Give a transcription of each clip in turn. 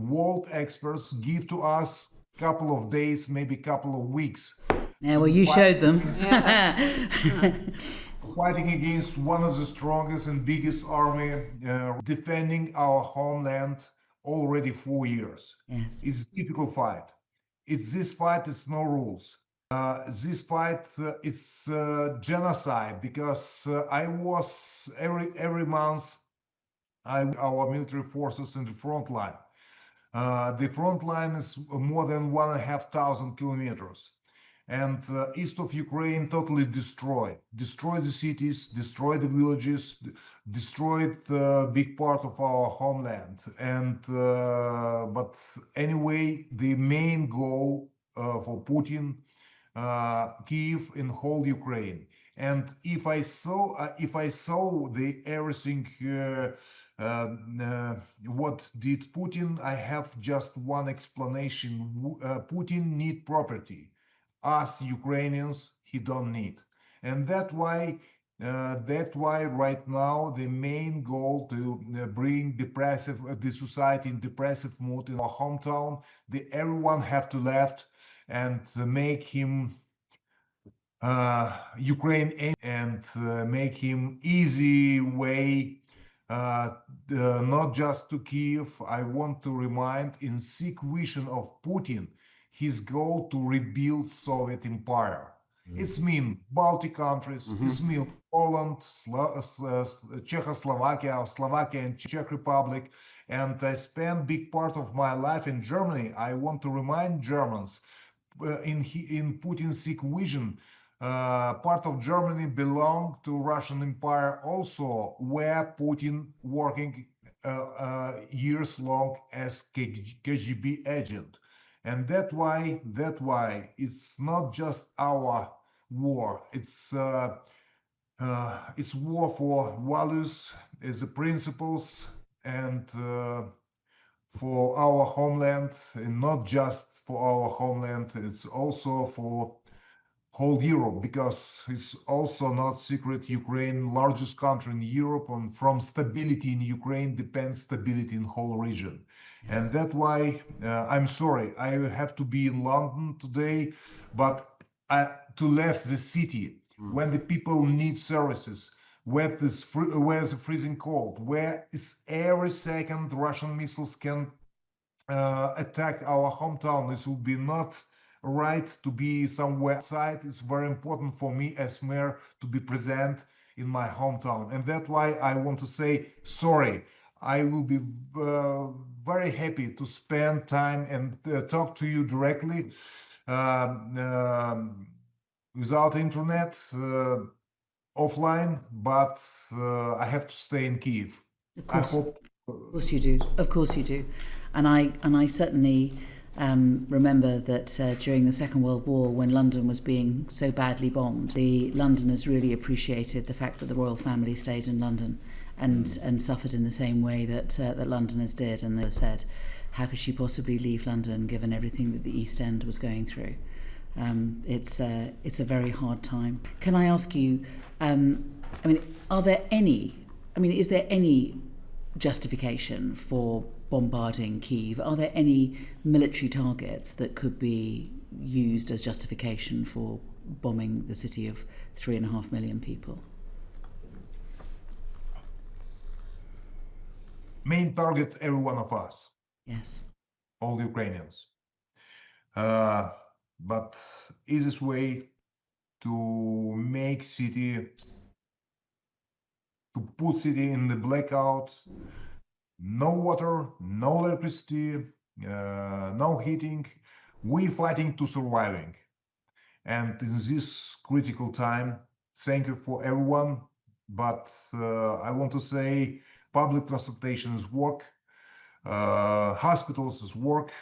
world experts give to us a couple of days, maybe a couple of weeks. Yeah, well, you showed them. Fighting against one of the strongest and biggest army, defending our homeland already 4 years. Yes. It's a typical fight. It's this fight, it's no rules. This fight, it's genocide, because I was every month, our military forces in the front line. The front line is more than 1,500 kilometers. And east of Ukraine totally destroyed the cities, destroyed the villages, destroyed a big part of our homeland. And but anyway, the main goal for Putin, Kyiv and whole Ukraine. And if I saw the everything what did Putin, I have just one explanation. Putin need property. Us Ukrainians, he don't need, and that's why right now the main goal to bring the society in depressive mood in our hometown. Everyone have to left and make him Ukraine and make him easy way. Not just to Kyiv. I want to remind in sick vision of Putin his goal to rebuild Soviet Empire. It's mean Baltic countries, it's mean Poland, Czechoslovakia, Slovakia and Czech Republic. And I spent big part of my life in Germany. I want to remind Germans in Putin's sick vision, part of Germany belonged to Russian Empire also, where Putin working years long as KGB agent. And that's why it's not just our war. It's war for values, as the principles, and for our homeland, and not just for our homeland. It's also for whole Europe, because it's also not secret Ukraine, largest country in Europe, and from stability in Ukraine depends stability in whole region. Yes. And that's why I'm sorry, I have to be in London today, but to left the city when the people need services, where it's freezing cold, where is every second Russian missiles can attack our hometown. This will be not right to be somewhere outside. It's very important for me as mayor to be present in my hometown, and that's why I want to say sorry. I will be very happy to spend time and talk to you directly without internet, offline, but I have to stay in Kyiv. Of course, of course you do. Of course you do, and I certainly remember that during the Second World War, when London was being so badly bombed, the Londoners really appreciated the fact that the royal family stayed in London and suffered in the same way that that Londoners did. And they said, how could she possibly leave London given everything that the East End was going through? It's a very hard time. Can I ask you, is there any justification for bombarding Kyiv? Are there any military targets that could be used as justification for bombing the city of 3.5 million people? Main target, every one of us. Yes. All the Ukrainians. But easiest way to make city, to put city in the blackout, no water, no electricity, no heating. We fighting to surviving. And in this critical time, thank you for everyone. But I want to say public transportation is work, hospitals is work,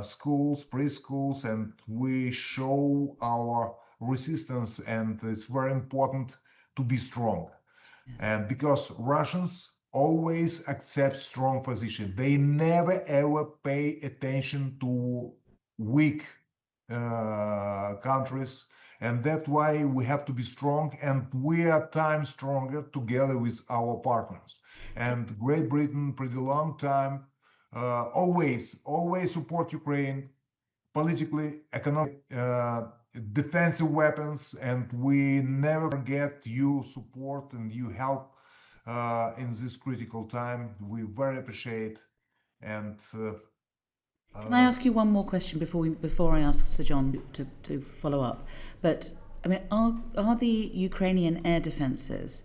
schools, preschools, and we show our resistance, and it's very important to be strong. Yes. And because Russians always accept strong position, they never ever pay attention to weak countries, and that's why we have to be strong, and we are time stronger together with our partners. And Great Britain, pretty long time, always support Ukraine politically, economically, defensive weapons, and we never forget you support and you help in this critical time. We very appreciate. And can I ask you one more question before I ask Sir John to follow up? But I mean, are the Ukrainian air defences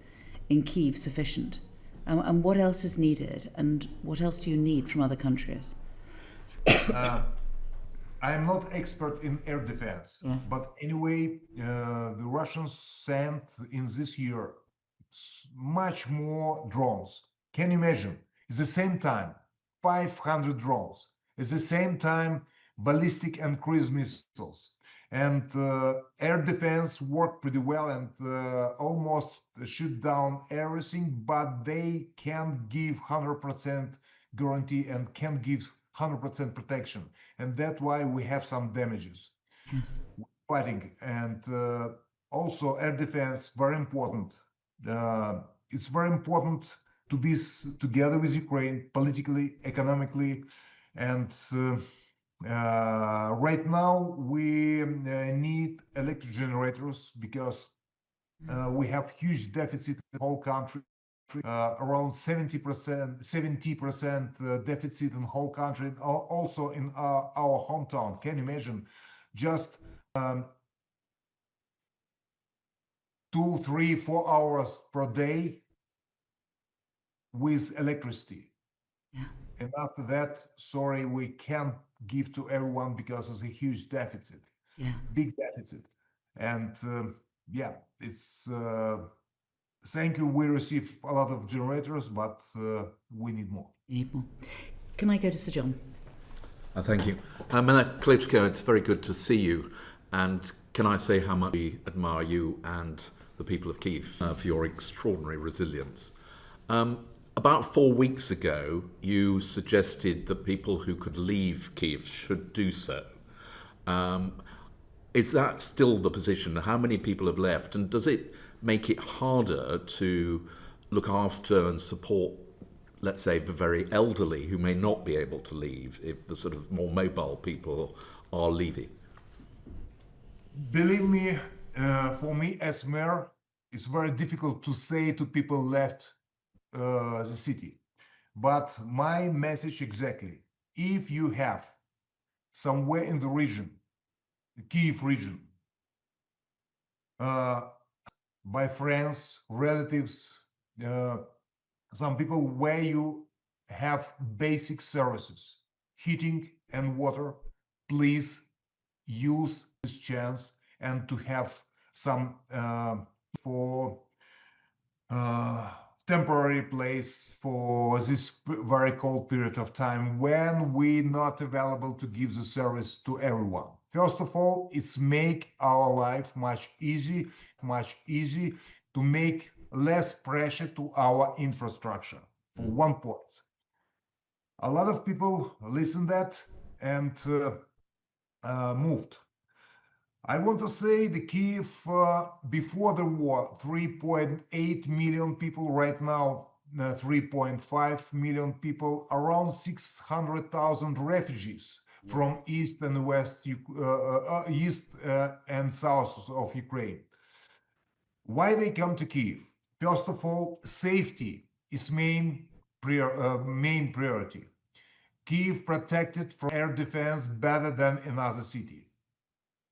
in Kyiv sufficient? And what else is needed? And what else do you need from other countries? I am not expert in air defense, Yes. but anyway, the Russians sent in this year much more drones. Can you imagine? At the same time, 500 drones. At the same time, ballistic and cruise missiles. And air defense worked pretty well and almost shoot down everything, but they can't give 100% guarantee and can't give 100% protection. And that's why we have some damages. Yes. Fighting. And also air defense, very important. It's very important to be together with Ukraine politically, economically, and right now we need electric generators because we have huge deficit in the whole country. Around 70% deficit in the whole country, also in our hometown. Can you imagine? Just 2, 3, 4 hours per day with electricity. Yeah. And after that, sorry, we can't give to everyone because it's a huge deficit. Yeah. Big deficit. And yeah, it's thank you. We receive a lot of generators, but we need more. Can I go to Sir John? Thank you. Mr. Klitschko, it's very good to see you. And can I say how much we admire you and the people of Kyiv for your extraordinary resilience. About 4 weeks ago, you suggested that people who could leave Kyiv should do so. Is that still the position? How many people have left? And does it make it harder to look after and support, let's say, the very elderly who may not be able to leave if the sort of more mobile people are leaving? Believe me, for me as mayor, it's very difficult to say to people left the city. But my message exactly, if you have somewhere in the region, the Kyiv region, by friends, relatives, some people where you have basic services, heating and water, please use this chance and to have some for temporary place for this very cold period of time when we're not available to give the service to everyone. First of all, it's make our life much easy to make less pressure to our infrastructure. For one point, a lot of people listened that and moved. I want to say the Kyiv before the war, 3.8 million people, right now 3.5 million people, around 600,000 refugees from east and west, east and south of Ukraine. Why they come to Kyiv? First of all, safety is main priority. Kyiv protected from air defense better than another city.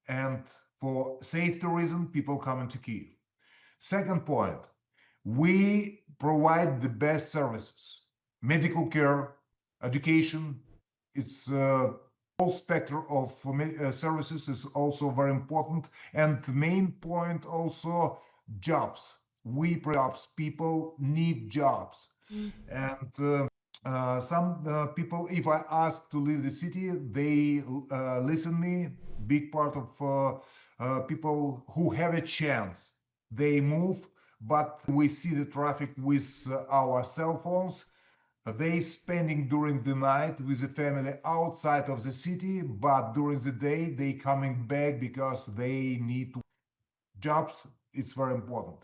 And for safety reason, people come into Kyiv. Second point, we provide the best services, medical care, education. It's whole spectrum of services is also very important. And the main point also, jobs. We jobs, people need jobs. And some people, if I ask to leave the city, they listen me. Big part of people who have a chance, they move, but we see the traffic with our cell phones. They spending during the night with the family outside of the city, but during the day they coming back because they need jobs. It's very important.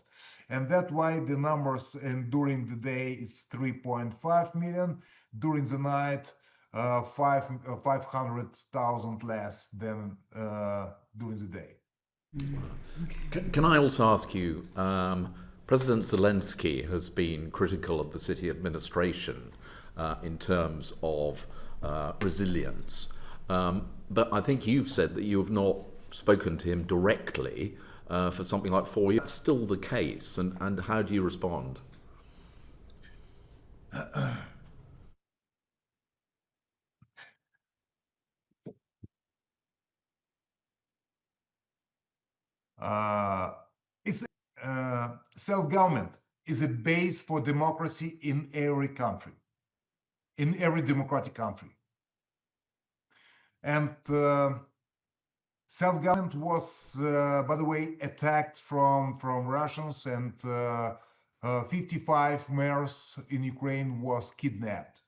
And that's why the numbers during the day is 3.5 million. During the night, 500,000 less than during the day. Can I also ask you, President Zelensky has been critical of the city administration in terms of resilience, but I think you've said that you have not spoken to him directly for something like 4 years. That's still the case, and how do you respond? It's self-government is a base for democracy in every country, in every democratic country. And self-government was, by the way, attacked from Russians, and 55 mayors in Ukraine was kidnapped.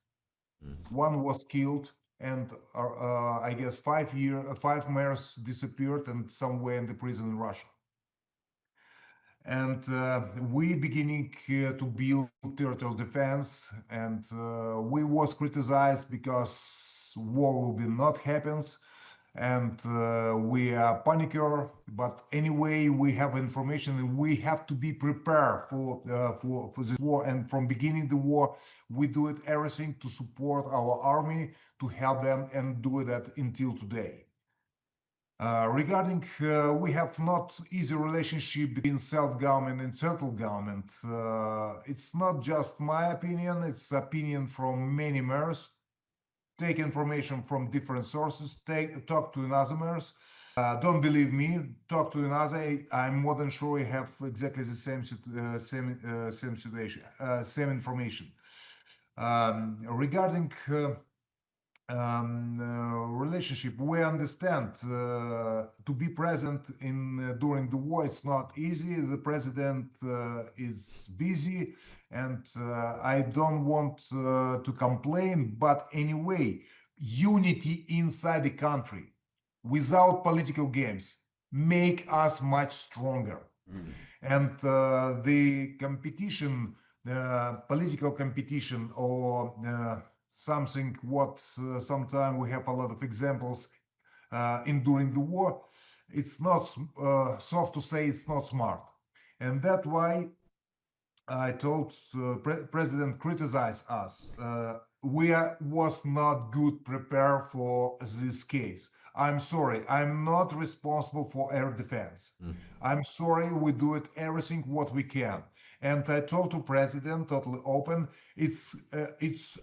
One was killed, and I guess 5 mayors disappeared and somewhere in the prison in Russia. And we beginning to build territorial defense, and we was criticized because war will be not happens, and we are panicker. But anyway, we have information, and we have to be prepared for this war. And from beginning the war, we do it everything to support our army, to help them, and do that until today. Regarding, we have not easy relationship between self-government and central government. It's not just my opinion, it's opinion from many mayors. Take information from different sources, talk to another mayors. Don't believe me, talk to another. I'm more than sure you have exactly the same situation, same information. Regarding relationship, we understand to be present in during the war, it's not easy. The president is busy, and I don't want to complain, but anyway, unity inside the country without political games make us much stronger. And the competition, political competition, or something what sometimes we have a lot of examples in during the war, it's not soft to say, it's not smart. And that's why I told President criticize us. We was not good prepared for this case. I'm sorry, I'm not responsible for air defense. I'm sorry, we do it everything what we can. And I told to President totally open, it's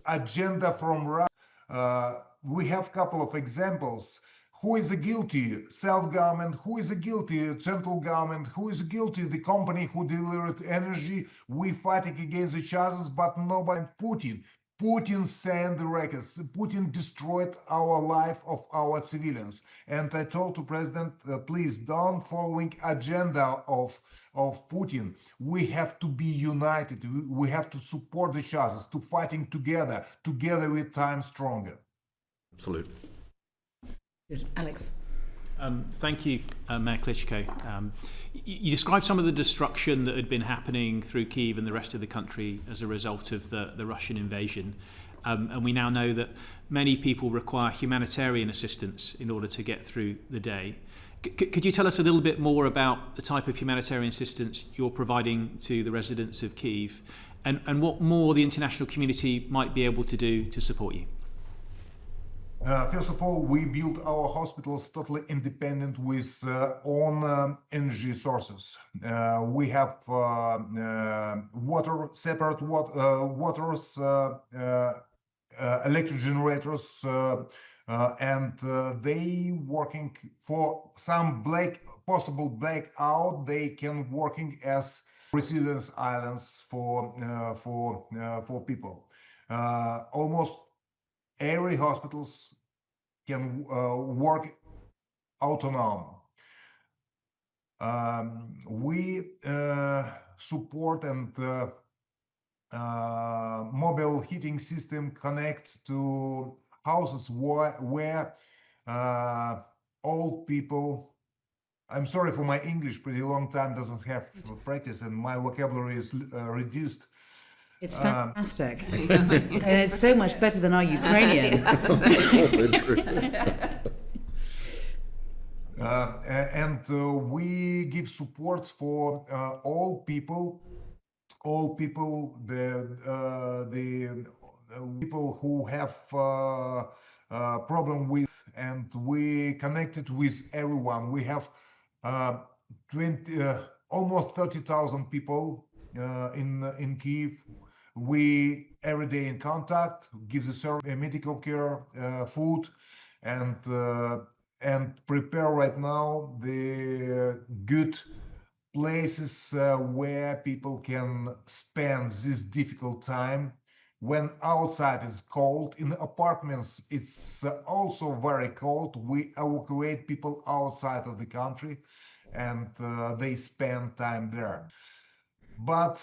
agenda from Russia. We have couple of examples. Who is guilty? Self-government. Who is guilty? Central government. Who is guilty? The company who delivered energy. We fighting against each other, but nobody. Putin. Putin sent the records. Putin destroyed our life of our civilians. And I told to President, please don't following agenda of Putin. We have to be united. We have to support each other, to fighting together. Together with time stronger. Absolutely. Good. Alex. Thank you, Mayor Klitschko. You described some of the destruction that had been happening through Kyiv and the rest of the country as a result of the Russian invasion. And we now know that many people require humanitarian assistance in order to get through the day. Could you tell us a little bit more about the type of humanitarian assistance you're providing to the residents of Kyiv, and what more the international community might be able to do to support you? First of all, we built our hospitals totally independent with own energy sources. We have water, separate waters, electric generators, and they working for some possible blackout. They can working as resilience islands for people. Almost every hospitals can work autonomous. We support and mobile heating system connect to houses where old people. I'm sorry for my English, pretty long time doesn't have practice, and my vocabulary is reduced. It's fantastic. And it's so much better than our Ukrainian. We give support for all people, the people who have problem with, and we connected with everyone. We have 20, almost 30,000 people in Kyiv. We every day in contact, give the service, medical care, food, and prepare right now the good places where people can spend this difficult time when outside is cold. In apartments it's also very cold. We evacuate people outside of the country, and they spend time there. But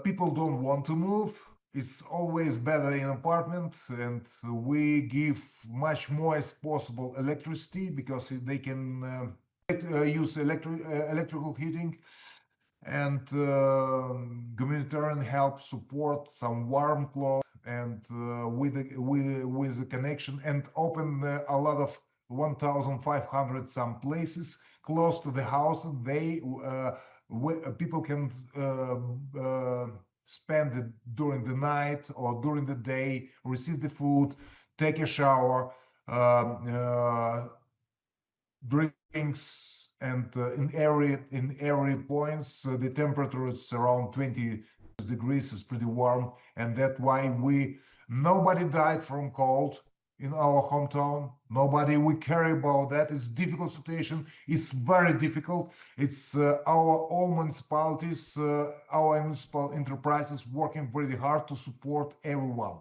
people don't want to move. It's always better in apartments, and we give much more as possible electricity, because they can use electrical heating, and humanitarian help, support, some warm clothes, and with the connection, and open a lot of 1,500 some places close to the house. They people can spend it during the night or during the day, receive the food, take a shower, drinks, and in every points the temperature is around 20 degrees, is pretty warm, and that's why nobody died from cold in our hometown. Nobody, we care about that. It's difficult situation. It's very difficult. It's our all municipalities, our municipal enterprises working pretty hard to support everyone.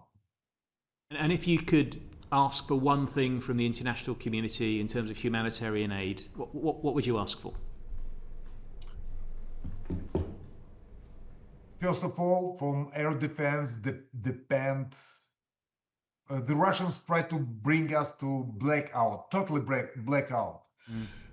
And if you could ask for one thing from the international community in terms of humanitarian aid, what would you ask for? First of all, from air defense depend. The Russians try to bring us to blackout, totally blackout.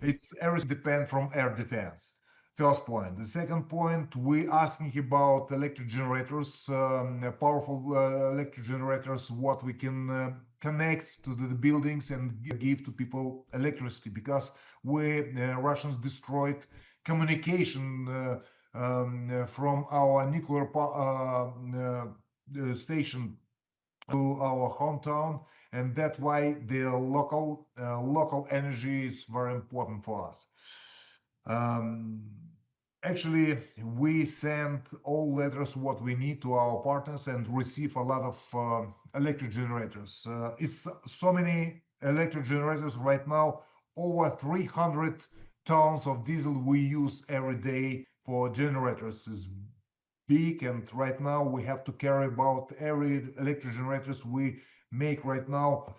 It's everything depend from air defense. First point. The second point, we asking about electric generators, powerful electric generators, what we can connect to the buildings and give to people electricity, because Russians destroyed communication from our nuclear station to our hometown, and that's why the local energy is very important for us. Actually, we send all letters what we need to our partners and receive a lot of electric generators. It's so many electric generators right now, over 300 tons of diesel we use every day for generators is big, and right now we have to carry about every electric generators we make right now.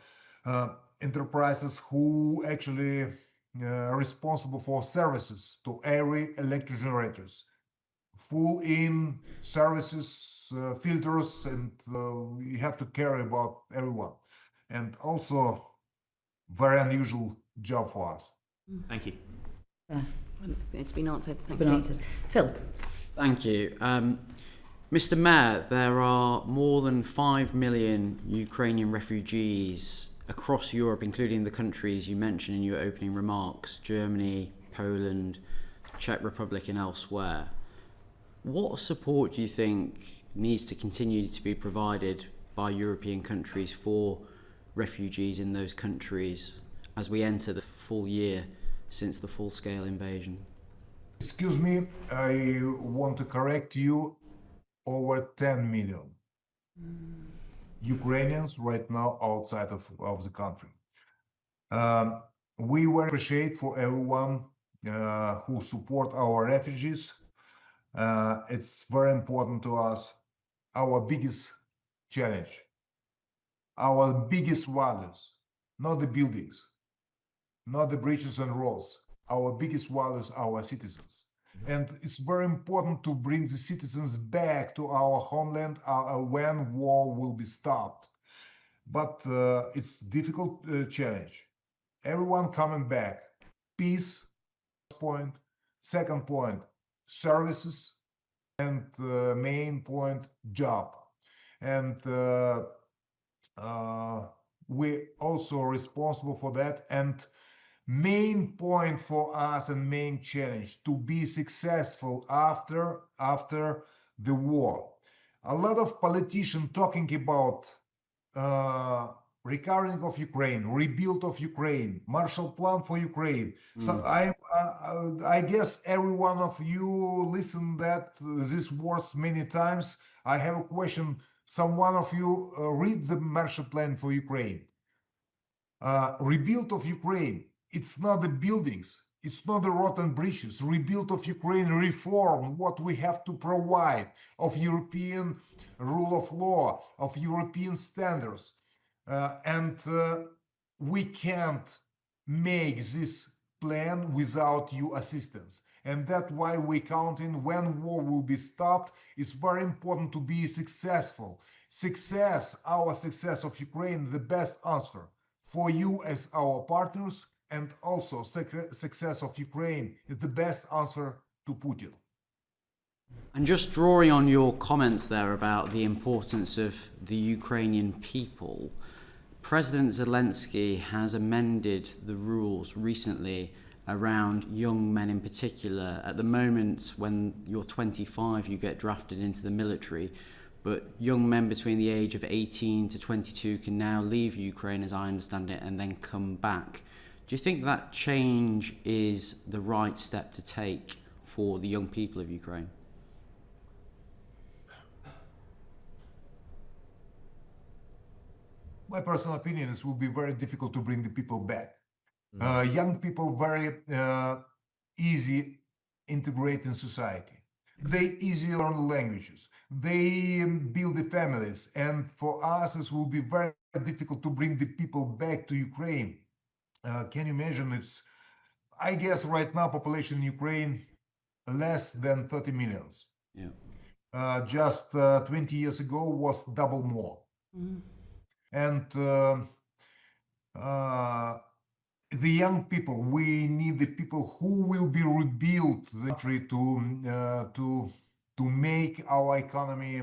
Enterprises who actually responsible for services to every electric generators, full in services, filters, and we have to carry about everyone, and also very unusual job for us. Thank you. It's been answered. Thank Been you. answered. Phil. Thank you. Mr. Mayor, there are more than 5 million Ukrainian refugees across Europe, including the countries you mentioned in your opening remarks, Germany, Poland, Czech Republic and elsewhere. What support do you think needs to continue to be provided by European countries for refugees in those countries as we enter the full year since the full-scale invasion? Excuse me, I want to correct you. Over 10 million Ukrainians right now outside of the country. We will appreciate for everyone who support our refugees. It's very important to us. Our biggest challenge, our biggest values, not the buildings, not the bridges and roads. Our biggest values, our citizens. And it's very important to bring the citizens back to our homeland when war will be stopped. But it's a difficult challenge. Everyone coming back. Peace, point. Second point, services. And main point, job. and we also responsible for that. And main point for us and main challenge to be successful after the war. A lot of politicians talking about recovering of Ukraine, rebuild of Ukraine, Marshall Plan for Ukraine. So I guess every one of you listen that these words many times. I have a question. Some one of you read the Marshall Plan for Ukraine. Rebuild of Ukraine. It's not the buildings. It's not the rotten bridges. Rebuild of Ukraine, reform, what we have to provide of European rule of law, of European standards. And we can't make this plan without your assistance. And that's why we counting when war will be stopped. It's very important to be successful. Our success of Ukraine, the best answer for you as our partners, and also success of Ukraine is the best answer to Putin. And just drawing on your comments there about the importance of the Ukrainian people, President Zelensky has amended the rules recently around young men in particular. At the moment, when you're 25, you get drafted into the military, but young men between the age of 18 to 22 can now leave Ukraine, as I understand it, and then come back. Do you think that change is the right step to take for the young people of Ukraine? My personal opinion is it will be very difficult to bring the people back. Young people very easy integrate in society. They easily learn languages. They build the families. And for us, it will be very difficult to bring the people back to Ukraine. Can you imagine? It's, I guess right now population in Ukraine less than 30 millions. Yeah. Just 20 years ago was double more. And the young people, we need the people who will be rebuild the country to make our economy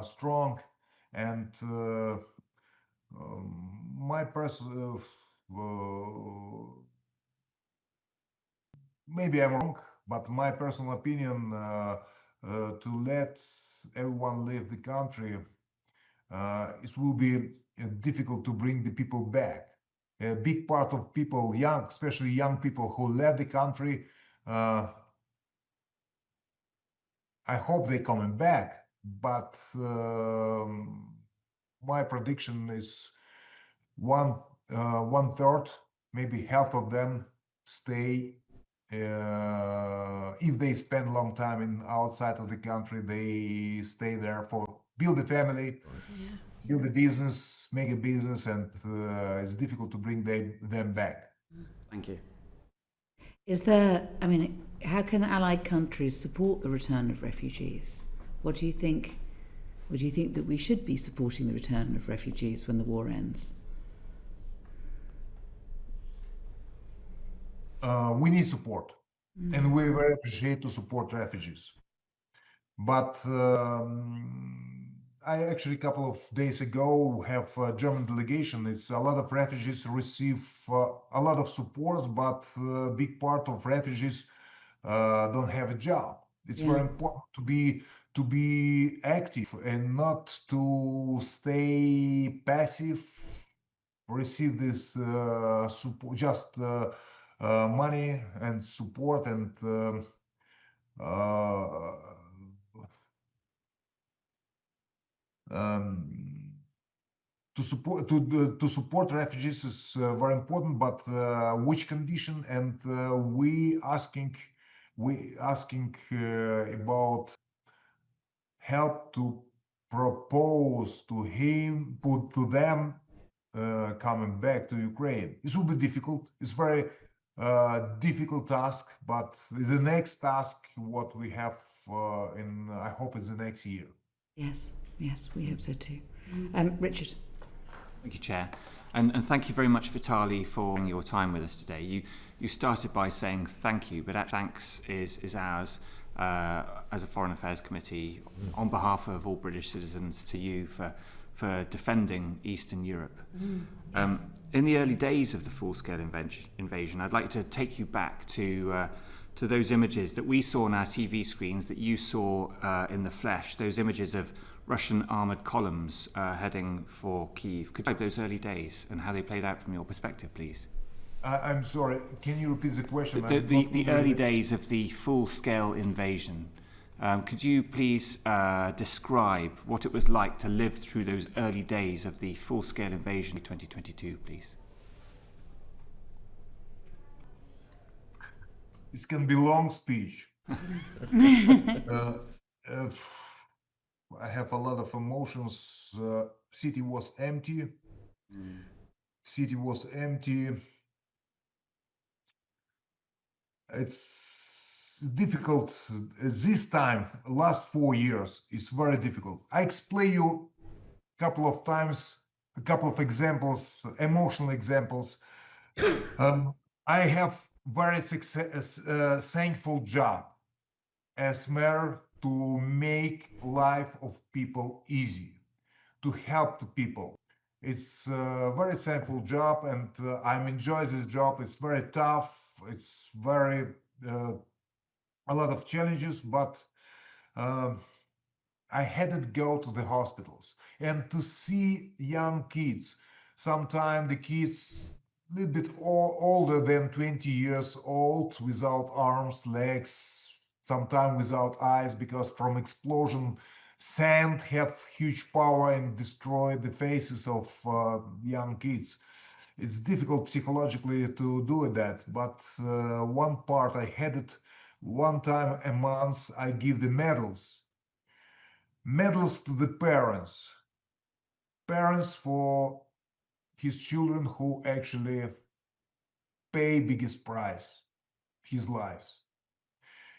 strong. And my personal, maybe I'm wrong, but my personal opinion, to let everyone leave the country, it will be difficult to bring the people back. A big part of people, young, especially young people who left the country, I hope they're coming back, but my prediction is one third, maybe half of them stay. If they spend a long time in outside of the country, they stay there for build a family, build a business, make a business, and it's difficult to bring them back. Thank you. Is there, I mean, how can allied countries support the return of refugees? What do you think? Would you think that we should be supporting the return of refugees when the war ends? We need support, and we very appreciate to support refugees. But I actually a couple of days ago have a German delegation. It's a lot of refugees receive a lot of support, but a big part of refugees don't have a job. It's very important to be active and not to stay passive. Receive this support, just money and support and to support refugees is very important, but which condition? And we asking about help to propose to them coming back to Ukraine. This will be difficult. It's very difficult task, but the next task what we have I hope it's the next year. Yes, we hope so too. Richard. Thank you, Chair. And thank you very much, Vitali, for your time with us today. You started by saying thank you, but thanks is ours. as a Foreign Affairs Committee on behalf of all British citizens to you for defending Eastern Europe. Yes. In the early days of the full-scale invasion, I'd like to take you back to those images that we saw on our TV screens, that you saw in the flesh, those images of Russian armoured columns heading for Kyiv. Could you describe those early days and how they played out from your perspective, please? I'm sorry, can you repeat the question? The early days of the full-scale invasion. Could you please describe what it was like to live through those early days of the full-scale invasion in 2022, please? This can be a long speech. I have a lot of emotions. City was empty. City was empty. It's difficult. This time, last 4 years, is very difficult. I explain you a couple of times, a couple of examples, emotional examples. I have very thankful job as mayor to make life of people easy, to help the people. It's a very thankful job, and I enjoy this job. It's very tough. It's very a lot of challenges, but I had to go to the hospitals and to see young kids. Sometimes the kids a little bit older than 20 years old, without arms, legs, sometimes without eyes, because from explosion, sand have huge power and destroy the faces of young kids. It's difficult psychologically to do that, but one part I had it one time a month. I give the medals to the parents for his children who actually pay biggest price, his lives.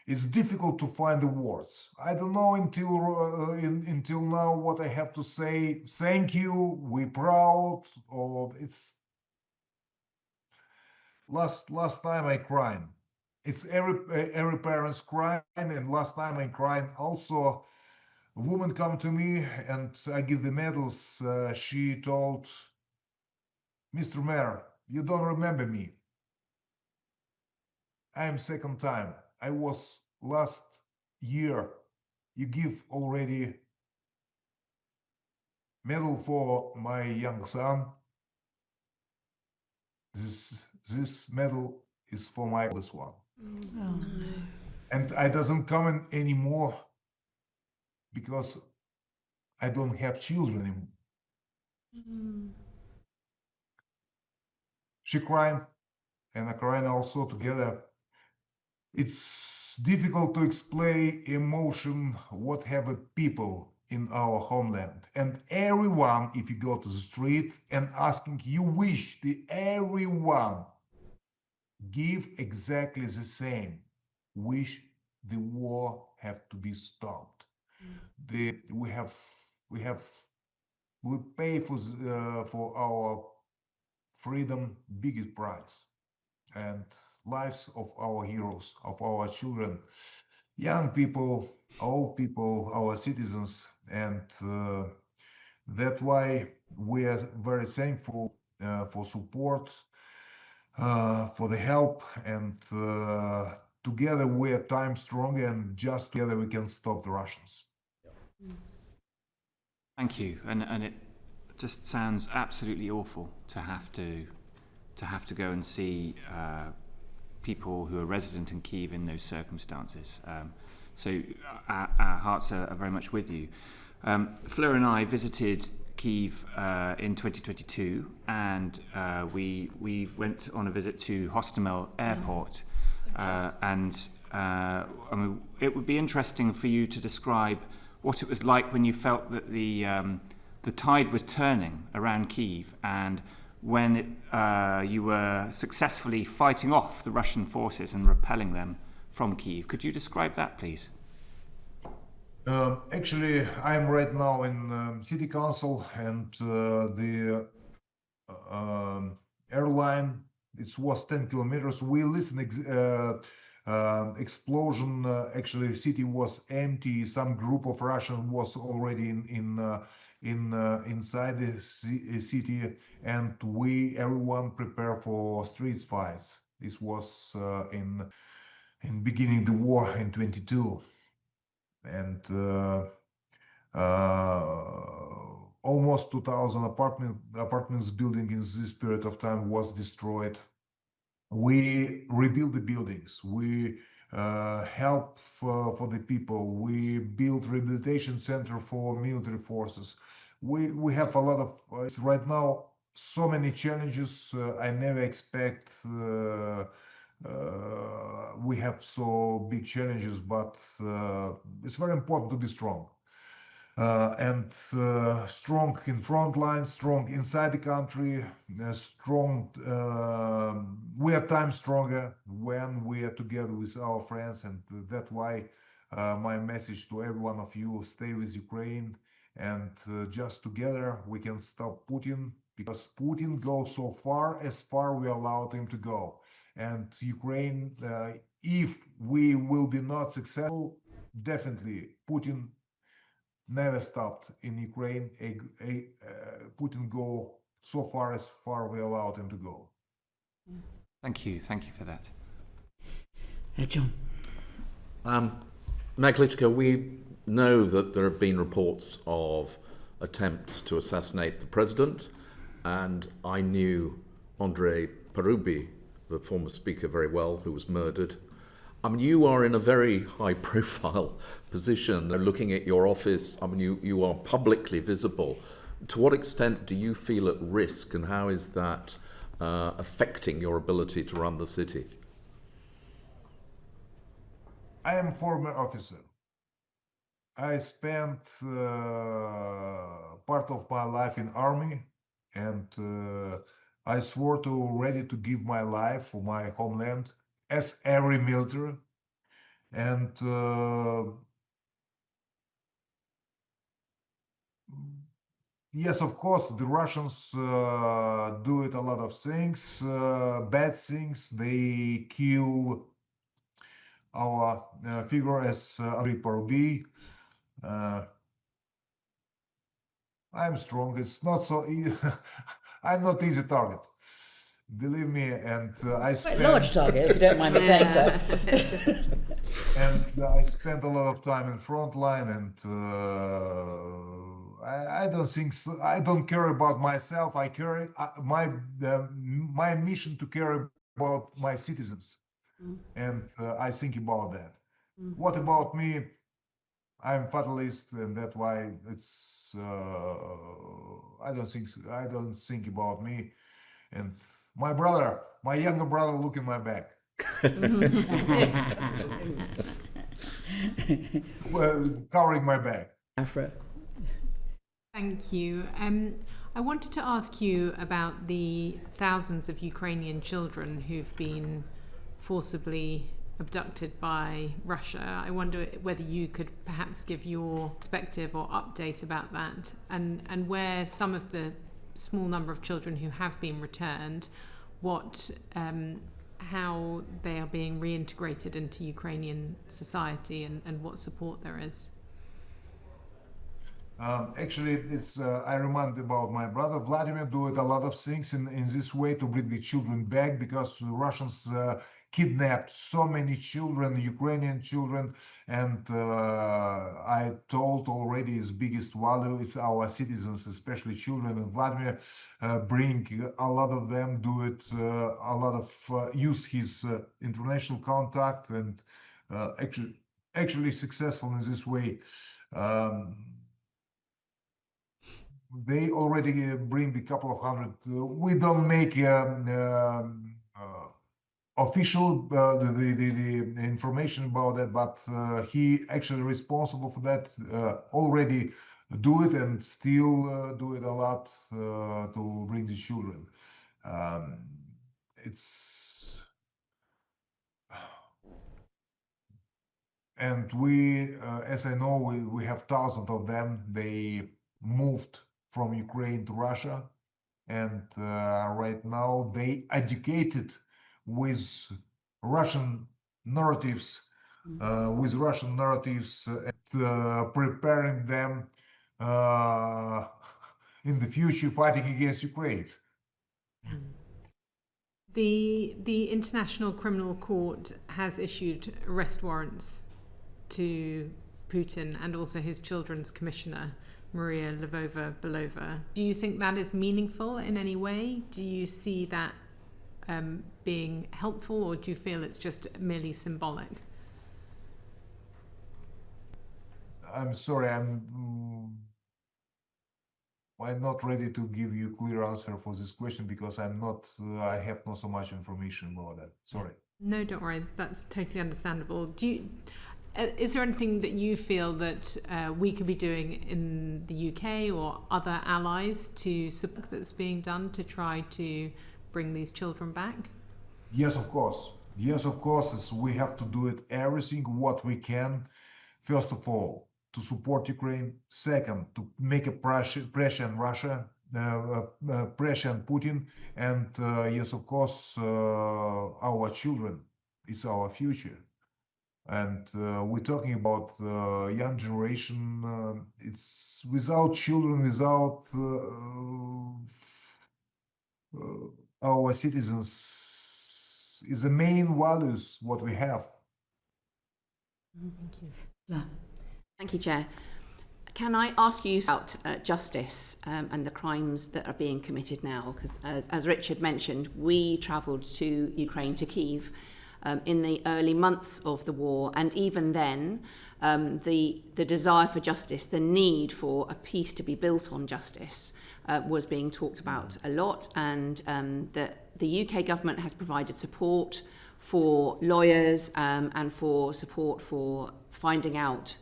It's difficult to find the words. I don't know until now what I have to say. Thank you, we're proud, or it's last time I cried. It's every parent's crying, and last time I cried also. A woman come to me and I give the medals. She told, Mr. Mayor, you don't remember me. I am second time. I was last year. You give already medal for my young son. This medal is for my oldest one. Oh. And I doesn't come in anymore because I don't have children anymore. She crying and I crying also together. It's difficult to explain emotion what have a people in our homeland. And everyone, if you go to the street and asking, you wish the everyone give exactly the same wish the war have to be stopped. We pay for our freedom biggest price, and lives of our heroes, of our children, young people, old people, our citizens, and that's why we are very thankful for support, for the help, and together we are time strong, and just together we can stop the Russians. Thank you, and it just sounds absolutely awful to have to go and see people who are resident in Kyiv in those circumstances. So our hearts are very much with you. Fleur and I visited Kyiv in 2022, and we went on a visit to Hostomel Airport. And I mean, it would be interesting for you to describe what it was like when you felt that the tide was turning around Kyiv, and when you were successfully fighting off the Russian forces and repelling them from Kyiv. Could you describe that, please? Actually, I'm right now in city council, and the airline, it was 10 kilometers. We listen explosion. Actually, the city was empty. Some group of Russians was already inside the city, and everyone prepare for street fights. This was in beginning the war in 22, and almost 2,000 apartments building in this period of time was destroyed. We rebuilt the buildings. We help for the people. We built rehabilitation center for military forces. We have a lot of it's right now so many challenges. I never expect we have so big challenges, but it's very important to be strong. And strong in front line, strong inside the country, strong. We are times stronger when we are together with our friends, and that's why my message to every one of you: stay with Ukraine, and just together we can stop Putin, because Putin goes so far as far we allowed him to go. And Ukraine, if we will be not successful, definitely Putin never stopped in Ukraine. Putin go so far as far we allowed him to go. Thank you for that. John. Mayor Klitschko, we know that there have been reports of attempts to assassinate the president, and I knew Andrei Parubi, the former speaker, very well, who was murdered. I mean, you are in a very high-profile position. Looking at your office, I mean, you are publicly visible. To what extent do you feel at risk, and how is that affecting your ability to run the city? I am former officer. I spent part of my life in army, and I swore ready to give my life for my homeland, as every military. And yes, of course, the Russians do it a lot of things, bad things. They kill our figure as Andrei Parubi. I'm strong. It's not so easy. I'm not easy target, believe me. And I spent Quite a large target, if you don't mind me saying so. and I spent a lot of time in front line, and I don't think so. I don't care about myself. I care my mission to care about my citizens, and I think about that. What about me? I'm fatalist, and that's why it's. I don't think about me, and my brother, my younger brother, look in my back. Well, covering my back. Afra. Thank you. I wanted to ask you about the thousands of Ukrainian children who've been forcibly abducted by Russia. I wonder whether you could perhaps give your perspective or update about that, and where some of the small number of children who have been returned, how they are being reintegrated into Ukrainian society, and what support there is. Actually, it's I remind about my brother Vladimir do it a lot of things in this way to bring the children back, because Russians kidnapped so many children, Ukrainian children, and I told already his biggest value it's our citizens, especially children, and Vladimir bring a lot of them, do it a lot of use his international contact, and actually successful in this way. They already bring a couple of hundred. We don't make official the information about that, but he actually responsible for that. Already do it, and still do it a lot to bring the children. It's and we, as I know, we have thousands of them. They moved from Ukraine to Russia, and right now they educated with Russian narratives, with Russian narratives, and preparing them in the future fighting against Ukraine. The International Criminal Court has issued arrest warrants to Putin and also his children's commissioner, Maria Lvova-Belova. Do you think that is meaningful in any way? Do you see that being helpful, or do you feel it's just merely symbolic? I'm sorry, I'm not ready to give you a clear answer for this question because I have not so much information about that. Sorry. No, don't worry. That's totally understandable. Is there anything that you feel that we could be doing in the UK or other allies to support that's being done to try to bring these children back? Yes, of course. Yes, of course. We have to do it everything what we can. First of all, to support Ukraine. Second, to make a pressure on Russia, pressure on Putin. And yes, of course, our children is our future. And we're talking about young generation. It's without children, without our citizens, is the main values what we have. Thank you. Yeah. Thank you, Chair. Can I ask you about justice and the crimes that are being committed now? Because as Richard mentioned, we travelled to Ukraine, to Kyiv, in the early months of the war, and even then, the desire for justice, the need for a peace to be built on justice, was being talked about a lot, and the UK government has provided support for lawyers and for support for finding out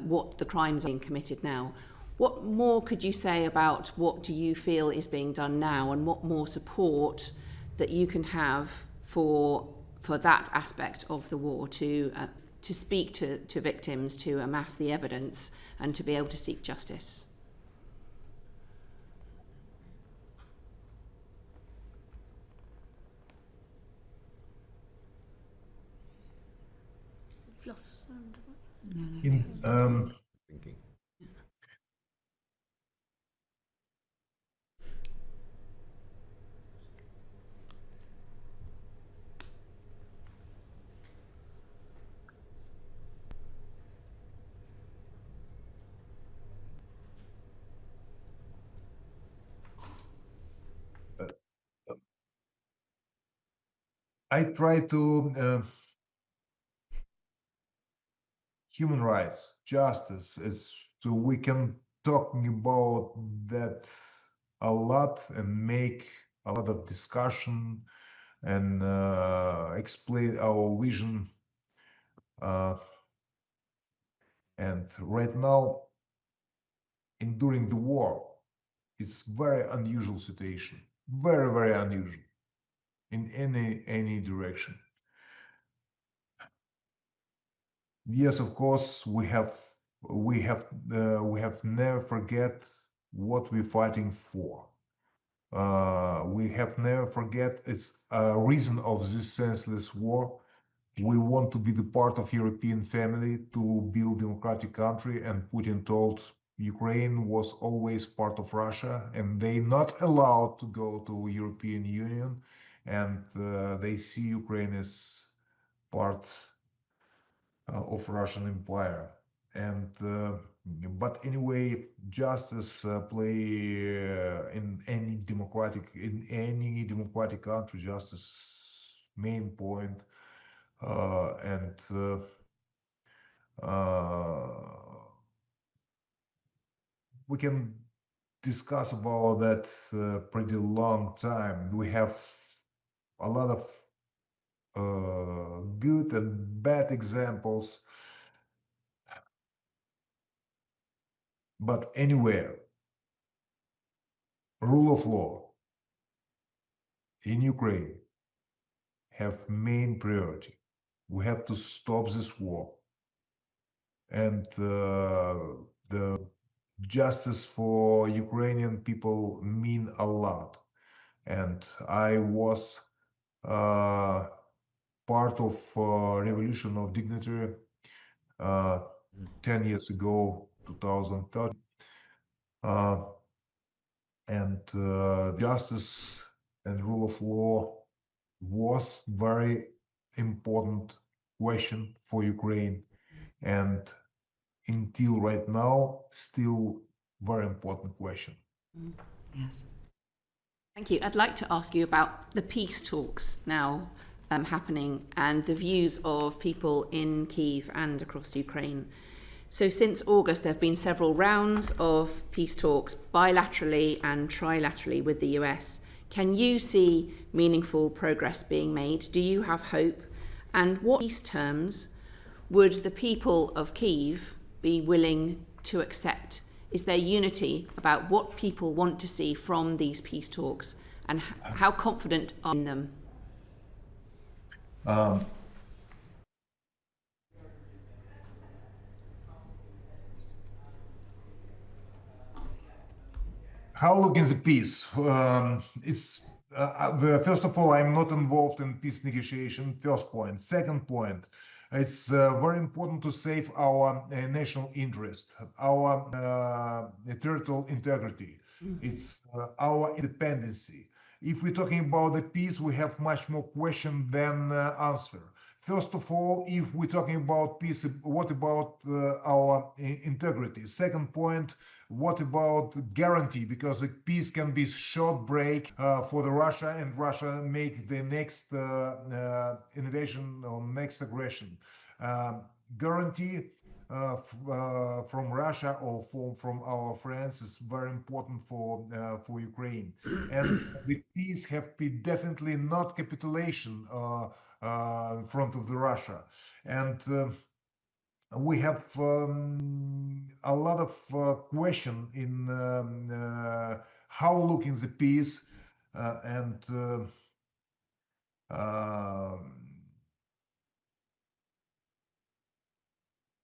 what the crimes are being committed now. What more could you say about what do you feel is being done now, and what more support that you can have for that aspect of the war to speak to victims, to amass the evidence, and to be able to seek justice? Thinking. I try to human rights, justice. So we can talking about that a lot and make a lot of discussion and explain our vision. And right now, during the war, it's very unusual situation, very, very unusual in any direction. Yes, of course, we have never forget what we're fighting for. We have never forget it's a reason of this senseless war. We want to be the part of European family to build democratic country, and Putin told Ukraine was always part of Russia, and they not allowed to go to European Union, and they see Ukraine as part of Russian Empire. And but anyway, justice play in any democratic country, justice main point, and we can discuss about that pretty long time. We have a lot of good and bad examples, but anywhere, rule of law in Ukraine have main priority. We have to stop this war, and the justice for Ukrainian people mean a lot. And I was part of Revolution of Dignitary 10 years ago, 2013. And justice and rule of law was very important question for Ukraine, and until right now, still very important question. Yes. Thank you. I'd like to ask you about the peace talks now happening and the views of people in Kyiv and across Ukraine. So since August, there have been several rounds of peace talks bilaterally and trilaterally with the US. Can you see meaningful progress being made? Do you have hope? And what peace terms would the people of Kyiv be willing to accept? Is there unity about what people want to see from these peace talks, and how confident are you in them? How look in the peace? First of all, I'm not involved in peace negotiation. First point. Second point, it's very important to save our national interest, our territorial integrity. It's our independency. If we're talking about the peace, we have much more question than answer. First of all, if we're talking about peace, what about our integrity? Second point, what about guarantee? Because a peace can be short break for the Russia, and Russia make the next invasion or next aggression. Guarantee from Russia or from our friends is very important for Ukraine, and the peace have been definitely not capitulation in front of the Russia, and we have a lot of question in how looking the peace and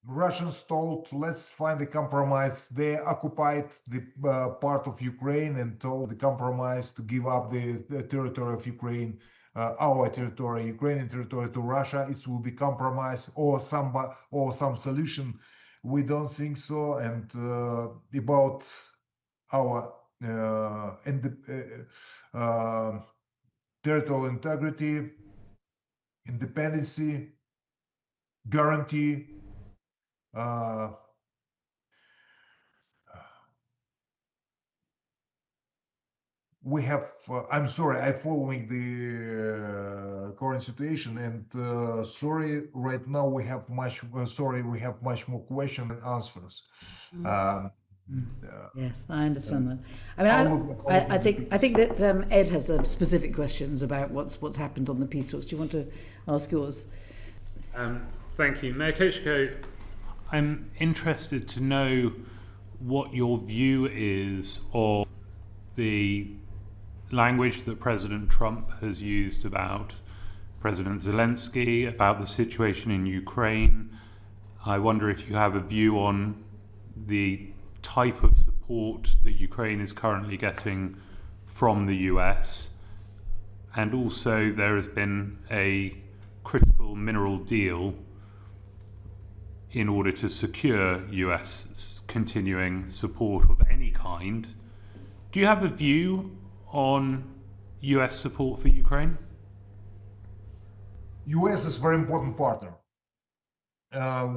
Russians told, let's find a compromise. They occupied the part of Ukraine and told the compromise to give up the territory of Ukraine, our territory, Ukrainian territory, to Russia. It will be compromise or some solution. We don't think so. And about our territorial integrity, independency, guarantee. We have, I'm sorry, I'm following the current situation, and sorry, right now we have much, we have much more questions than answers. Yes, I understand that. I mean, I think that Ed has specific questions about what's happened on the peace talks. Do you want to ask yours? Thank you. Mayor Klitschko, I'm interested to know what your view is of the language that President Trump has used about President Zelensky, about the situation in Ukraine. I wonder if you have a view on the type of support that Ukraine is currently getting from the US. And also there has been a critical mineral deal in order to secure US continuing support of any kind. Do you have a view on US support for Ukraine? US is a very important partner.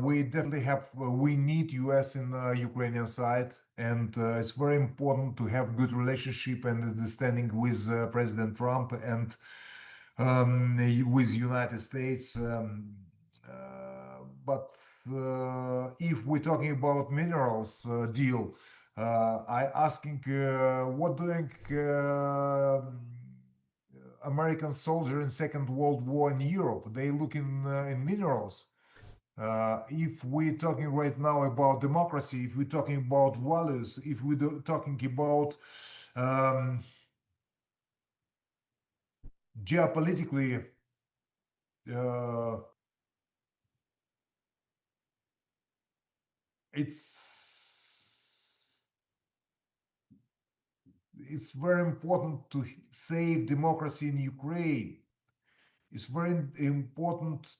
We definitely have, we need US in the Ukrainian side, and it's very important to have good relationship and understanding with President Trump and with United States. But if we're talking about minerals deal, I asking what doing American soldier in Second World War in Europe? They looking in minerals. If we're talking right now about democracy, if we're talking about values, if we're talking about geopolitically, it's very important to save democracy in Ukraine. It's very important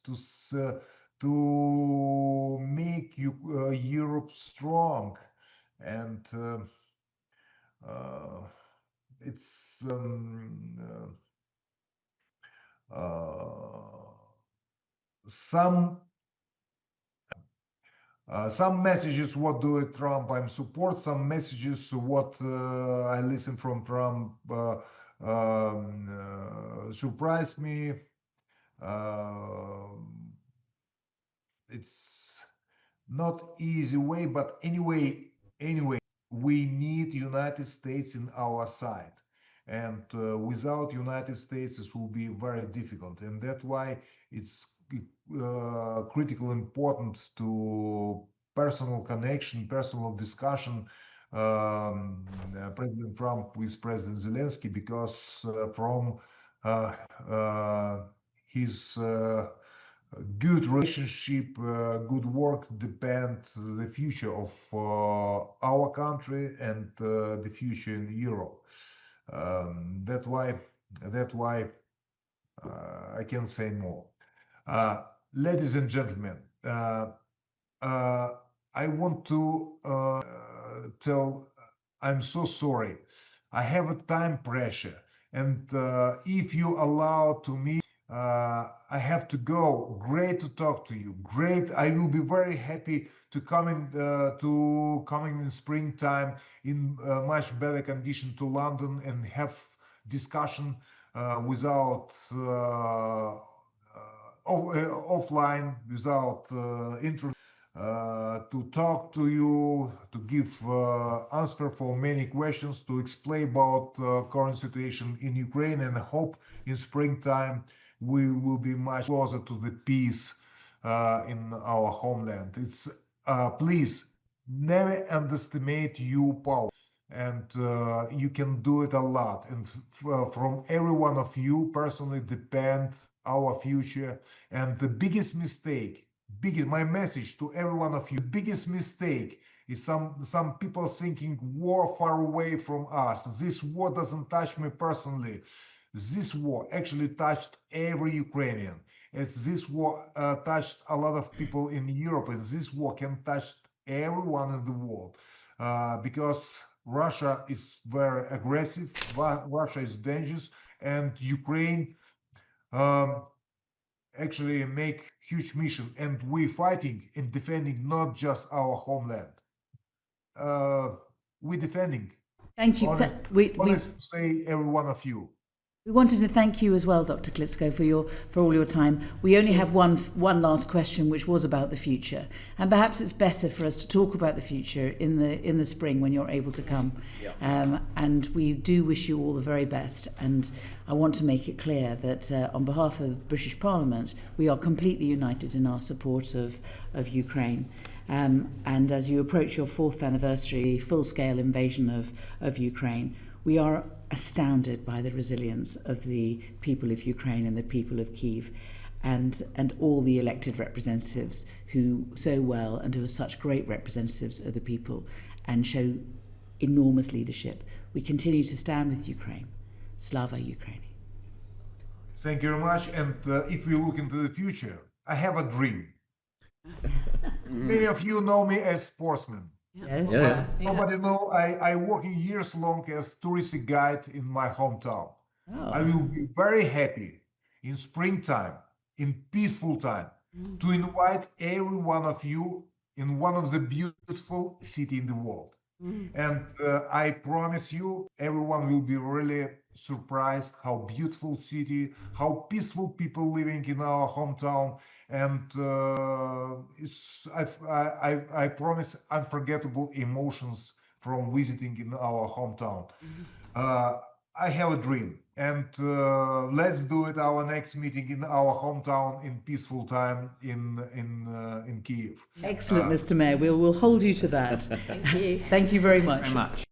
to make Europe strong, and it's some messages what do Trump I'm support, some messages what I listen from Trump surprised me. It's not easy way, but anyway, we need United States in our side, and without United States, this will be very difficult, and that's why it's critical important to personal connection, personal discussion, President Trump with President Zelensky, because from his good relationship, good work depend the future of our country and the future in Europe. That's why I can't say more. Ladies and gentlemen, I want to tell I'm so sorry. I have a time pressure, and if you allow to me, I have to go. Great to talk to you. Great. I will be very happy to coming in springtime in much better condition to London and have discussion without offline, without internet, to talk to you, to give answer for many questions, to explain about current situation in Ukraine, and I hope in springtime we will be much closer to the peace in our homeland. It's please never underestimate your power, and you can do it a lot. And from every one of you personally depend our future. And the biggest mistake, my message to every one of you, the biggest mistake is some people thinking war far away from us. This war doesn't touch me personally. This war actually touched every Ukrainian. This war touched a lot of people in Europe, and this war can touch everyone in the world because Russia is very aggressive, Russia is dangerous, and Ukraine actually make huge mission, and we're fighting and defending not just our homeland. We're defending. Thank you. Honest to say, every one of you. We wanted to thank you as well, Dr. Klitschko, for all your time. We only have one last question, which was about the future, and perhaps it's better for us to talk about the future in the spring when you're able to come. And we do wish you all the very best. And I want to make it clear that on behalf of the British Parliament, we are completely united in our support of Ukraine. And as you approach your 4th anniversary, full-scale invasion of Ukraine, we are astounded by the resilience of the people of Ukraine and the people of Kyiv, and all the elected representatives who so well and who are such great representatives of the people and show enormous leadership. We continue to stand with Ukraine. Slava Ukraini. Thank you very much. And if we look into the future, I have a dream. Many of you know me as sportsman. Yes. Yeah. Nobody know I working years long as touristic guide in my hometown. Oh. I will be very happy in springtime, in peaceful time, to invite every one of you in one of the beautiful city in the world. And I promise you, everyone will be really surprised how beautiful city, how peaceful people living in our hometown, and I promise unforgettable emotions from visiting in our hometown. I have a dream, and let's do it. Our next meeting in our hometown in peaceful time in Kyiv. Excellent, Mr. Mayor. We'll hold you to that. Thank you. Thank you very much. Very much.